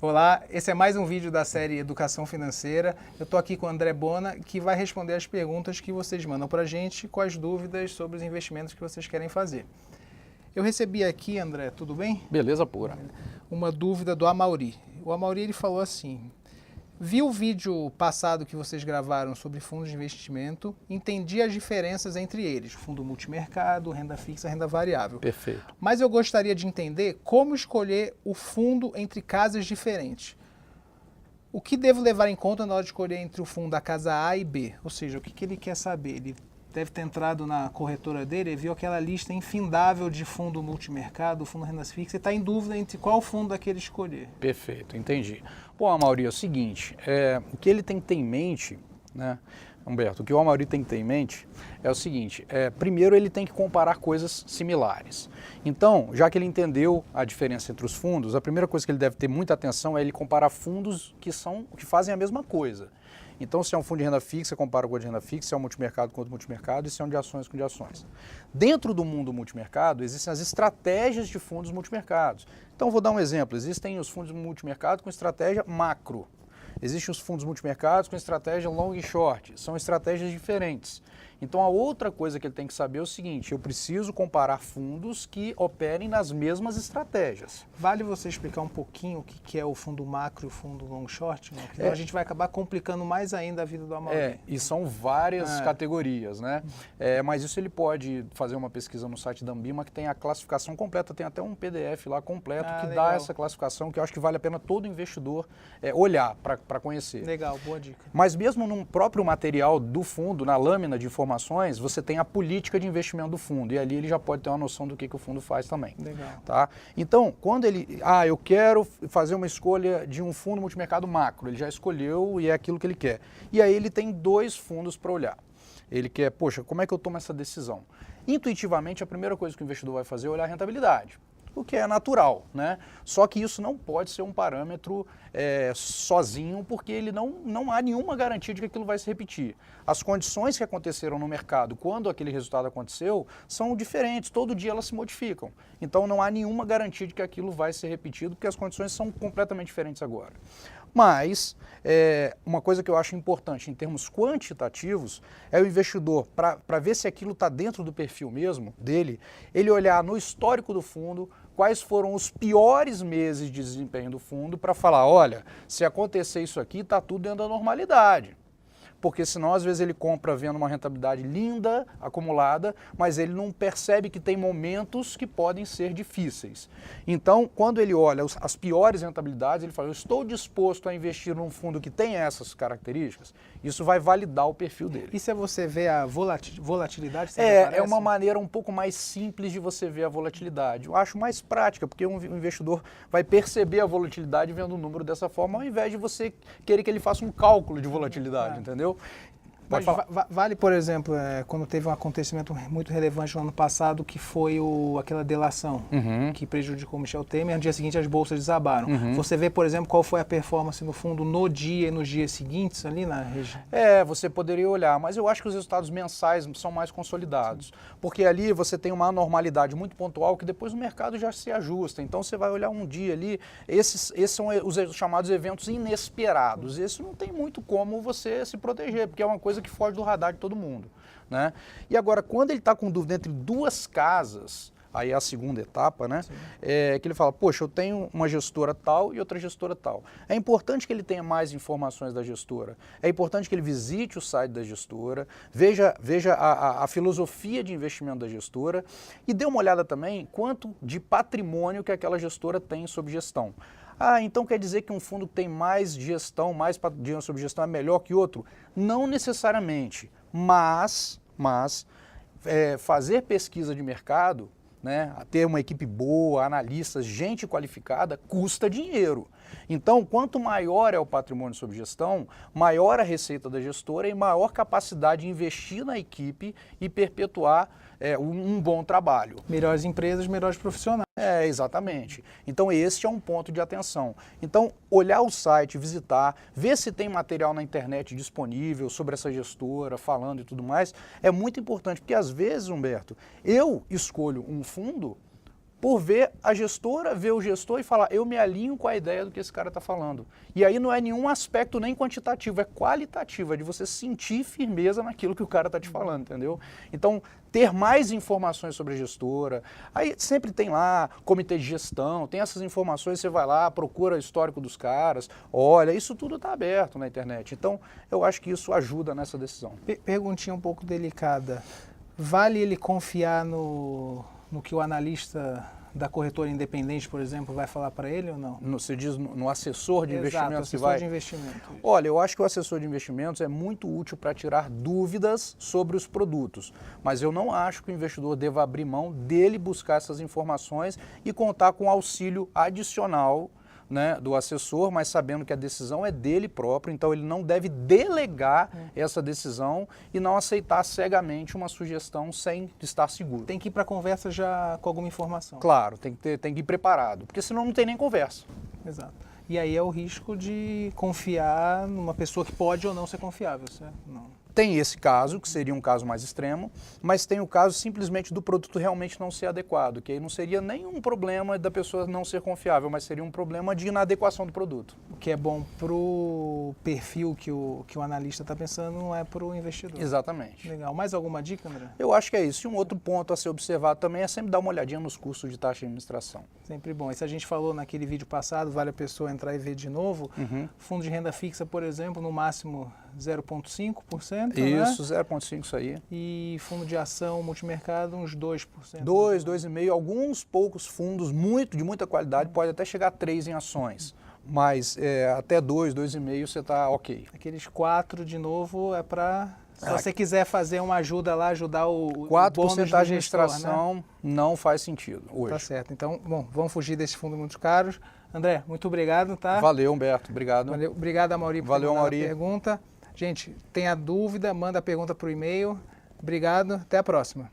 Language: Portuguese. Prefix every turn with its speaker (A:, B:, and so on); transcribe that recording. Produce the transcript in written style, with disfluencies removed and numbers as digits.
A: Olá, esse é mais um vídeo da série Educação Financeira. Eu estou aqui com o André Bona, que vai responder as perguntas que vocês mandam para a gente com as dúvidas sobre os investimentos que vocês querem fazer. Eu recebi aqui, André, tudo bem?
B: Beleza pura.
A: Uma dúvida do Amauri. O Amauri ele falou assim: vi o vídeo passado que vocês gravaram sobre fundos de investimento, entendi as diferenças entre eles, fundo multimercado, renda fixa, renda variável.
B: Perfeito.
A: Mas eu gostaria de entender como escolher o fundo entre casas diferentes. O que devo levar em conta na hora de escolher entre o fundo da casa A e B? Ou seja, o que ele quer saber? Ele deve ter entrado na corretora dele e viu aquela lista infindável de fundo multimercado, fundo renda fixa, e está em dúvida entre qual fundo daquele escolher.
B: Perfeito, entendi. Bom, Amauri, é o seguinte, o que ele tem que ter em mente, né, Humberto, o que o Amauri tem que ter em mente é o seguinte, primeiro ele tem que comparar coisas similares. Então, já que ele entendeu a diferença entre os fundos, a primeira coisa que ele deve ter muita atenção é ele comparar fundos que fazem a mesma coisa. Então, se é um fundo de renda fixa, compara com o de renda fixa, se é um multimercado com outro multimercado, e se é um de ações com de ações. Dentro do mundo multimercado, existem as estratégias de fundos multimercados. Então, vou dar um exemplo. Existem os fundos multimercado com estratégia macro. Existem os fundos multimercados com estratégia long e short. São estratégias diferentes. Então, a outra coisa que ele tem que saber é o seguinte, eu preciso comparar fundos que operem nas mesmas estratégias.
A: Vale você explicar um pouquinho o que é o fundo macro e o fundo long short? Né? Porque a gente vai acabar complicando mais ainda a vida do Amauri.
B: E são várias categorias, né? Mas isso ele pode fazer uma pesquisa no site da Ambima que tem a classificação completa, tem até um PDF lá completo que
A: legal.
B: dá essa classificação que eu acho que vale a pena todo investidor olhar para conhecer.
A: Legal, boa dica.
B: Mas mesmo no próprio material do fundo, na lâmina de informações, você tem a política de investimento do fundo e ali ele já pode ter uma noção do que o fundo faz também.
A: Legal.
B: Tá? Então, quando ele, eu quero fazer uma escolha de um fundo multimercado macro, ele já escolheu e é aquilo que ele quer. E aí ele tem dois fundos para olhar. Ele quer, poxa, como é que eu tomo essa decisão? Intuitivamente, a primeira coisa que o investidor vai fazer é olhar a rentabilidade. O que é natural, né? Só que isso não pode ser um parâmetro sozinho, porque ele não há nenhuma garantia de que aquilo vai se repetir. As condições que aconteceram no mercado quando aquele resultado aconteceu são diferentes, todo dia elas se modificam. Então não há nenhuma garantia de que aquilo vai ser repetido, porque as condições são completamente diferentes agora. Mas uma coisa que eu acho importante em termos quantitativos é o investidor, para ver se aquilo está dentro do perfil mesmo dele, ele olhar no histórico do fundo quais foram os piores meses de desempenho do fundo para falar, olha, se acontecer isso aqui, está tudo dentro da normalidade. Porque senão às vezes ele compra vendo uma rentabilidade linda, acumulada, mas ele não percebe que tem momentos que podem ser difíceis. Então, quando ele olha as piores rentabilidades, ele fala, eu estou disposto a investir num fundo que tem essas características, isso vai validar o perfil dele.
A: E se você vê a volatilidade?
B: É uma maneira um pouco mais simples de você ver a volatilidade. Eu acho mais prática, porque um investidor vai perceber a volatilidade vendo o número dessa forma, ao invés de você querer que ele faça um cálculo de volatilidade, entendeu?
A: Mas vale, por exemplo, quando teve um acontecimento muito relevante no ano passado, que foi aquela delação que prejudicou o Michel Temer, no dia seguinte as bolsas desabaram. Você vê, por exemplo, qual foi a performance no fundo no dia e nos dias seguintes ali na região?
B: Você poderia olhar, mas eu acho que os resultados mensais são mais consolidados, porque ali você tem uma anormalidade muito pontual que depois o mercado já se ajusta. Então você vai olhar um dia ali, esses são os chamados eventos inesperados. Esse não tem muito como você se proteger, porque é uma coisa que foge do radar de todo mundo, né? E agora, quando ele está com dúvida entre duas casas, aí é a segunda etapa, né? Que ele fala, poxa, eu tenho uma gestora tal e outra gestora tal. É importante que ele tenha mais informações da gestora, é importante que ele visite o site da gestora, veja a filosofia de investimento da gestora e dê uma olhada também quanto de patrimônio que aquela gestora tem sob gestão. Então quer dizer que um fundo que tem mais gestão, mais dinheiro sob gestão é melhor que outro? Não necessariamente, mas fazer pesquisa de mercado, né, ter uma equipe boa, analistas, gente qualificada, custa dinheiro. Então, quanto maior é o patrimônio sob gestão, maior a receita da gestora e maior capacidade de investir na equipe e perpetuar um bom trabalho.
A: Melhores empresas, melhores profissionais.
B: Exatamente. Então esse é um ponto de atenção. Então olhar o site, visitar, ver se tem material na internet disponível sobre essa gestora, falando e tudo mais, é muito importante, porque às vezes, Humberto, eu escolho um fundo por ver a gestora, ver o gestor e falar, eu me alinho com a ideia do que esse cara está falando. E aí não é nenhum aspecto nem quantitativo, é qualitativo, é de você sentir firmeza naquilo que o cara está te falando, entendeu? Então, ter mais informações sobre a gestora, aí sempre tem lá comitê de gestão, tem essas informações, você vai lá, procura o histórico dos caras, olha, isso tudo está aberto na internet. Então, eu acho que isso ajuda nessa decisão.
A: Perguntinha um pouco delicada. Vale ele confiar no que o analista da corretora independente, por exemplo, vai falar para ele ou não?
B: Você diz no assessor de investimentos
A: assessor
B: que vai...
A: de investimento.
B: Olha, eu acho que o assessor de investimentos é muito útil para tirar dúvidas sobre os produtos, mas eu não acho que o investidor deva abrir mão dele buscar essas informações e contar com auxílio adicional, né, do assessor, mas sabendo que a decisão é dele próprio, então ele não deve delegar essa decisão e não aceitar cegamente uma sugestão sem estar seguro.
A: Tem que ir para a conversa já com alguma informação.
B: Claro, tem que ir preparado, porque senão não tem nem conversa.
A: Exato. E aí é o risco de confiar numa pessoa que pode ou não ser confiável, certo? Não.
B: Tem esse caso, que seria um caso mais extremo, mas tem o caso simplesmente do produto realmente não ser adequado, que aí não seria nenhum problema da pessoa não ser confiável, mas seria um problema de inadequação do produto.
A: O que é bom para o perfil que o analista está pensando, não é para o investidor.
B: Exatamente.
A: Legal. Mais alguma dica, André?
B: Eu acho que é isso. E um outro ponto a ser observado também é sempre dar uma olhadinha nos custos de taxa de administração.
A: Sempre bom. E se a gente falou naquele vídeo passado, vale a pessoa entrar e ver de novo, fundo de renda fixa, por exemplo, no máximo 0,5%.
B: Isso,
A: né?
B: 0,5% isso aí.
A: E fundo de ação multimercado, uns 2%.
B: 2,5%. Alguns poucos fundos de muita qualidade, pode até chegar a 3% em ações. Mas até 2, 2,5% você está ok.
A: Aqueles 4%, de novo, é para... Se você quiser fazer uma ajuda lá, ajudar o
B: 4%
A: bônus
B: de
A: do gestor,
B: administração, né? Não faz sentido hoje.
A: Tá certo. Então, bom, vamos fugir desses fundos muito caros. André, muito obrigado, tá?
B: Valeu, Humberto. Obrigado.
A: Valeu. Obrigado, Amaury, por
B: Valeu,
A: ter mandado
B: Amaury.
A: a pergunta. Gente, tenha dúvida, manda a pergunta por e-mail. Obrigado, até a próxima.